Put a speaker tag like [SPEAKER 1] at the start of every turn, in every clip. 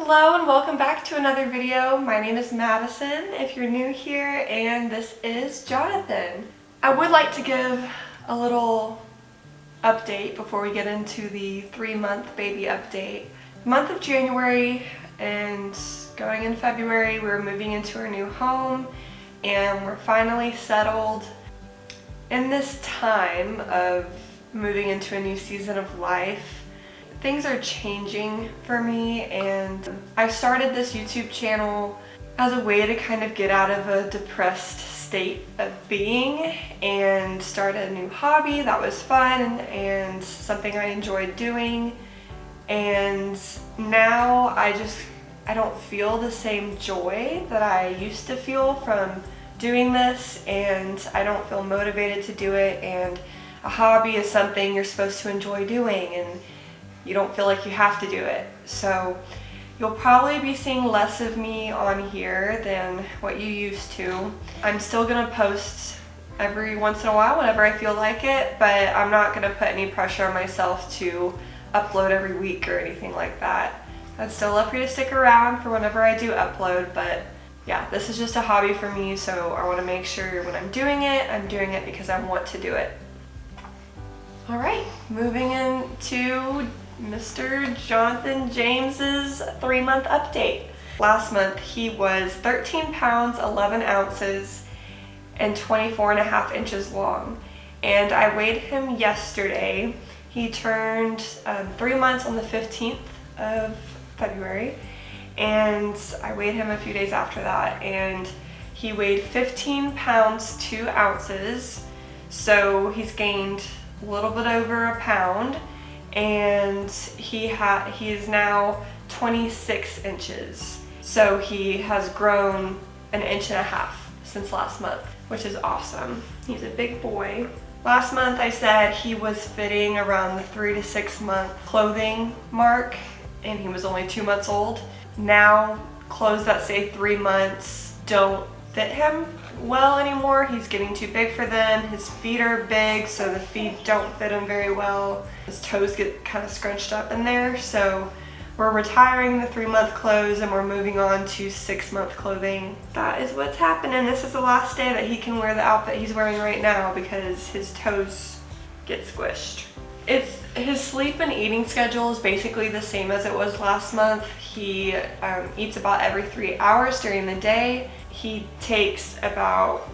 [SPEAKER 1] Hello and welcome back to another video. My name is Madison if you're new here, and this is Jonathan. I would like to give a little update before we get into the 3-month baby update. The month of January and going in February, we're moving into our new home and we're finally settled. In this time of moving into a new season of life, things are changing for me, and I started this YouTube channel as a way to kind of get out of a depressed state of being and start a new hobby that was fun and something I enjoyed doing. And now I don't feel the same joy that I used to feel from doing this, and I don't feel motivated to do it. And a hobby is something you're supposed to enjoy doing, and you don't feel like you have to do it. So you'll probably be seeing less of me on here than what you used to. I'm still gonna post every once in a while whenever I feel like it, but I'm not gonna put any pressure on myself to upload every week or anything like that. I'd still love for you to stick around for whenever I do upload, but yeah, this is just a hobby for me, so I wanna make sure when I'm doing it because I want to do it. All right, moving into Mr. Jonathan James's 3-month update. Last month he was 13 pounds 11 ounces and 24.5 inches long, and I weighed him yesterday. He turned 3 months on the 15th of February, and I weighed him a few days after that, and he weighed 15 pounds 2 ounces, so he's gained a little bit over a pound, and he is now 26 inches. So he has grown 1.5 inches since last month, which is awesome. He's a big boy. Last month I said he was fitting around the 3 to 6 month clothing mark, and he was only 2 months old. Now clothes that say 3 months don't fit him well anymore. He's getting too big for them. His feet are big, so the feet don't fit him very well. His toes get kind of scrunched up in there, so we're retiring the 3-month clothes and we're moving on to 6-month clothing. That is what's happening. This is the last day that he can wear the outfit he's wearing right now because his toes get squished. His sleep and eating schedule is basically the same as it was last month. He eats about every 3 hours during the day. He takes about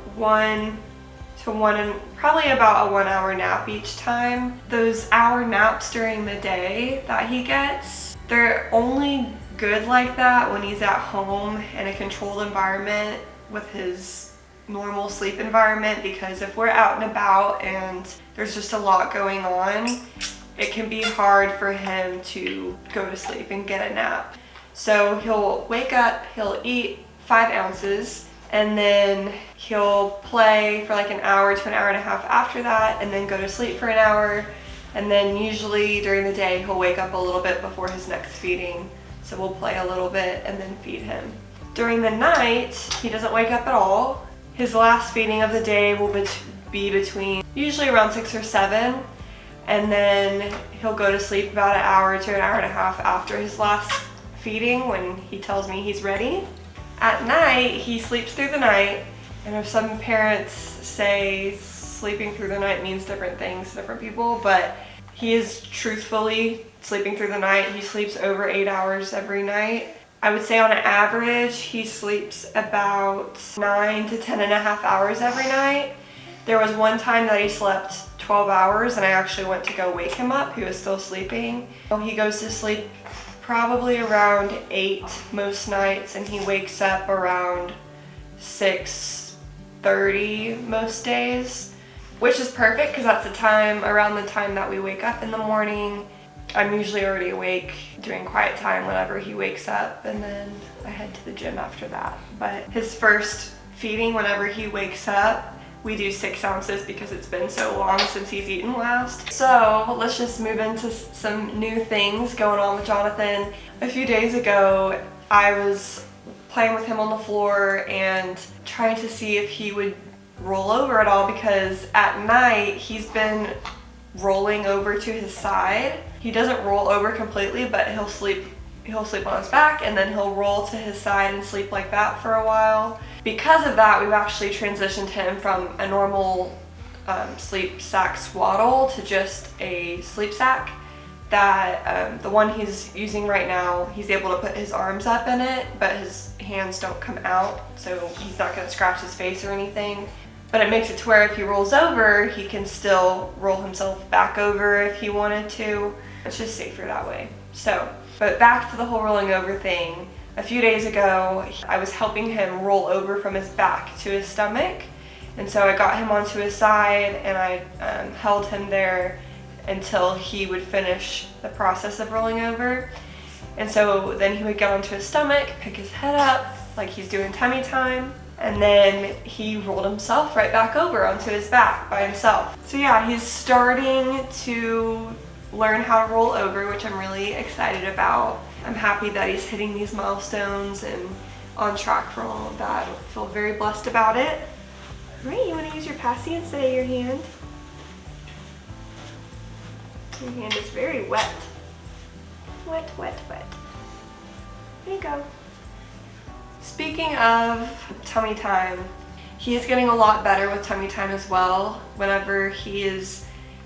[SPEAKER 1] probably about a 1-hour nap each time. Those hour naps during the day that he gets, they're only good like that when he's at home in a controlled environment with his normal sleep environment, because if we're out and about and there's just a lot going on, it can be hard for him to go to sleep and get a nap. So he'll wake up, he'll eat 5 ounces, and then he'll play for like an hour to 1.5 hours after that, and then go to sleep for an hour. And then usually during the day he'll wake up a little bit before his next feeding, so we'll play a little bit and then feed him. During the night he doesn't wake up at all. His last feeding of the day will be between usually around 6 or 7, and then he'll go to sleep about 1 hour to 1.5 hours after his last feeding when he tells me he's ready. At night he sleeps through the night, and if some parents say sleeping through the night means different things to different people, but he is truthfully sleeping through the night. He sleeps over 8 hours every night. I would say on average he sleeps about 9 to 10.5 hours every night. There was one time that he slept 12 hours and I actually went to go wake him up. He was still sleeping. He goes to sleep probably around 8 most nights, and he wakes up around 6:30 most days, which is perfect because that's around the time that we wake up in the morning. I'm usually already awake during quiet time whenever he wakes up, and then I head to the gym after that. But his first feeding, whenever he wakes up, we do 6 ounces because it's been so long since he's eaten last. So let's just move into some new things going on with Jonathan. A few days ago, I was playing with him on the floor and trying to see if he would roll over at all, because at night he's been rolling over to his side. He doesn't roll over completely, but he'll sleep he'll sleep on his back and then he'll roll to his side and sleep like that for a while. Because of that, we've actually transitioned him from a normal sleep sack swaddle to just a sleep sack that the one he's using right now, he's able to put his arms up in it, but his hands don't come out, so he's not going to scratch his face or anything. But it makes it to where if he rolls over, he can still roll himself back over if he wanted to. It's just safer that way. So, but back to the whole rolling over thing. A few days ago, I was helping him roll over from his back to his stomach. And so I got him onto his side and I held him there until he would finish the process of rolling over. And so then he would get onto his stomach, pick his head up like he's doing tummy time, and then he rolled himself right back over onto his back by himself. So yeah, he's starting to learn how to roll over, which I'm really excited about. I'm happy that he's hitting these milestones and on track for all of that. I feel very blessed about it. All right, you want to use your passy instead of your hand? Your hand is very wet. Wet, wet, wet. There you go. Speaking of tummy time, he is getting a lot better with tummy time as well. Whenever he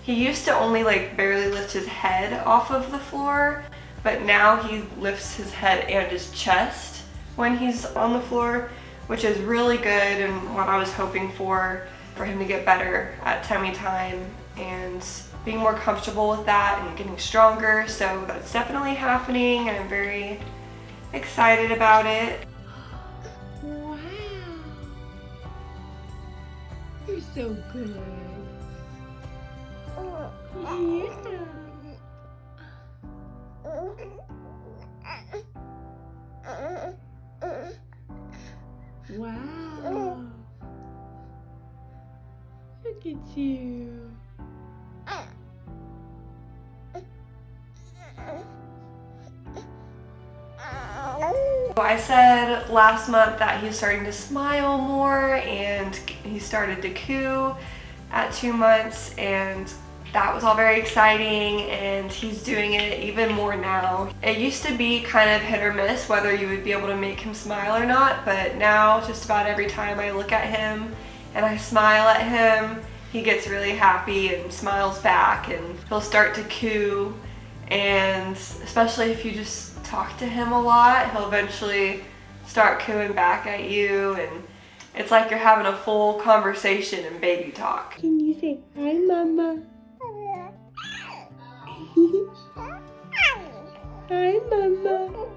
[SPEAKER 1] used to only like barely lift his head off of the floor, but now he lifts his head and his chest when he's on the floor, which is really good and what I was hoping for him to get better at tummy time and being more comfortable with that and getting stronger. So that's definitely happening and I'm very excited about it.
[SPEAKER 2] Wow. You're so good. Yeah. Wow. Look at you.
[SPEAKER 1] I said last month that he's starting to smile more and he started to coo at 2 months, and that was all very exciting, and he's doing it even more now. It used to be kind of hit or miss whether you would be able to make him smile or not, but now just about every time I look at him and I smile at him, he gets really happy and smiles back, and he'll start to coo. And especially if you just talk to him a lot, he'll eventually start cooing back at you, and it's like you're having a full conversation in baby talk.
[SPEAKER 2] Can you say hi, Mama? Hi, Mama.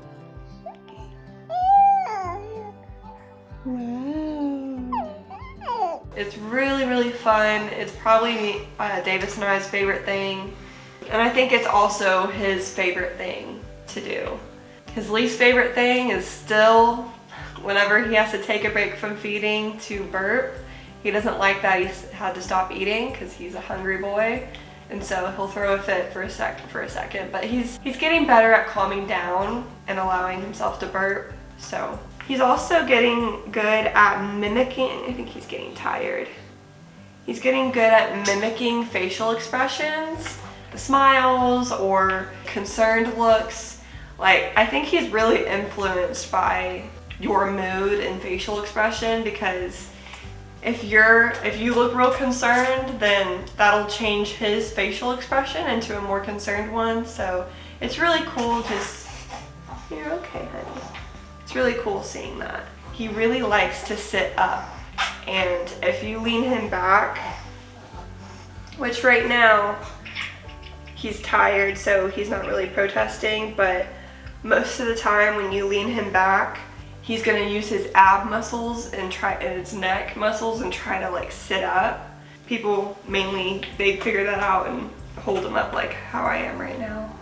[SPEAKER 2] Wow.
[SPEAKER 1] It's really, really fun. It's probably Davis and I's favorite thing. And I think it's also his favorite thing to do. His least favorite thing is still whenever he has to take a break from feeding to burp. He doesn't like that he's had to stop eating because he's a hungry boy. And so he'll throw a fit for a second. But he's getting better at calming down and allowing himself to burp. So he's also getting good at mimicking. I think he's getting tired. He's getting good at mimicking facial expressions, smiles or concerned looks. Like, I think he's really influenced by your mood and facial expression, because if you look real concerned, then that'll change his facial expression into a more concerned one. So it's really cool. You're okay, honey. It's really cool seeing that. He really likes to sit up, and if you lean him back, which right now he's tired, so he's not really protesting, but most of the time when you lean him back, he's gonna use his ab muscles and his neck muscles and try to like sit up. People mainly, they figure that out and hold him up like how I am right now.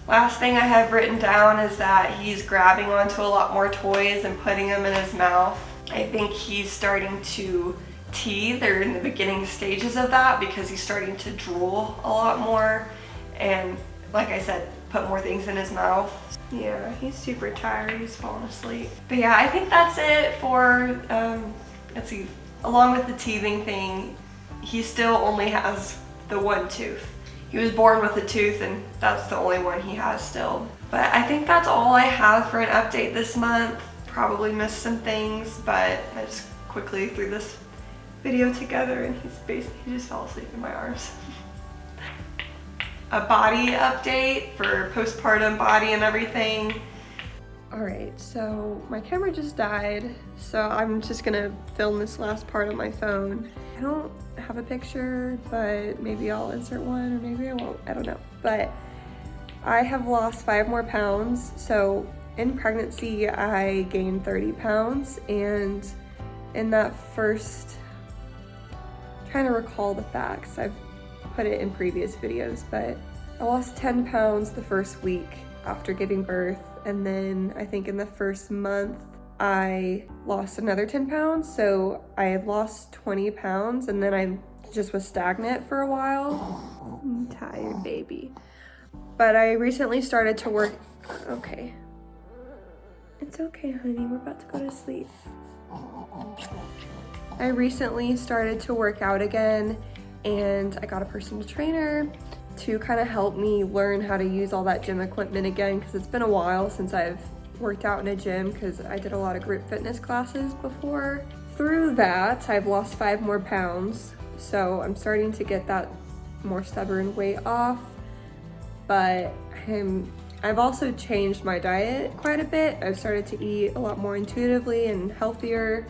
[SPEAKER 1] Last thing I have written down is that he's grabbing onto a lot more toys and putting them in his mouth. I think he's starting to teeth. They're in the beginning stages of that because he's starting to drool a lot more and, like I said, put more things in his mouth. Yeah, he's super tired. He's falling asleep. But yeah, I think that's it for, let's see, along with the teething thing, he still only has the one tooth. He was born with a tooth and that's the only one he has still. But I think that's all I have for an update this month. Probably missed some things, but I just quickly threw this video together and he just fell asleep in my arms. A body update for postpartum body and everything. All right, so my camera just died, so I'm just gonna film this last part on my phone. I don't have a picture, but maybe I'll insert one or maybe I won't, I don't know. But I have lost 5 more pounds. So in pregnancy, I gained 30 pounds, and in that first, trying to recall the facts, I've put it in previous videos, but I lost 10 pounds the first week after giving birth, and then I think in the first month I lost another 10 pounds, so I had lost 20 pounds, and then I just was stagnant for a while. I'm tired, baby. But I recently started to work, okay. It's okay, honey, we're about to go to sleep. I recently started to work out again, and I got a personal trainer to kind of help me learn how to use all that gym equipment again, because it's been a while since I've worked out in a gym, because I did a lot of group fitness classes before. Through that, I've lost 5 more pounds, so I'm starting to get that more stubborn weight off, but I've also changed my diet quite a bit. I've started to eat a lot more intuitively and healthier.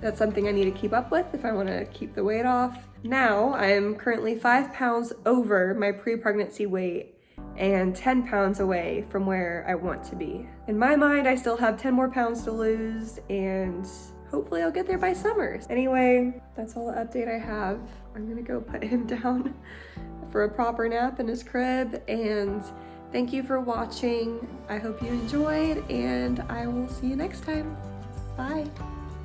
[SPEAKER 1] That's something I need to keep up with if I want to keep the weight off. Now I'm currently 5 pounds over my pre-pregnancy weight and 10 pounds away from where I want to be. In my mind, I still have 10 more pounds to lose, and hopefully I'll get there by summer. Anyway, that's all the update I have. I'm gonna go put him down for a proper nap in his crib, and thank you for watching. I hope you enjoyed, and I will see you next time. Bye.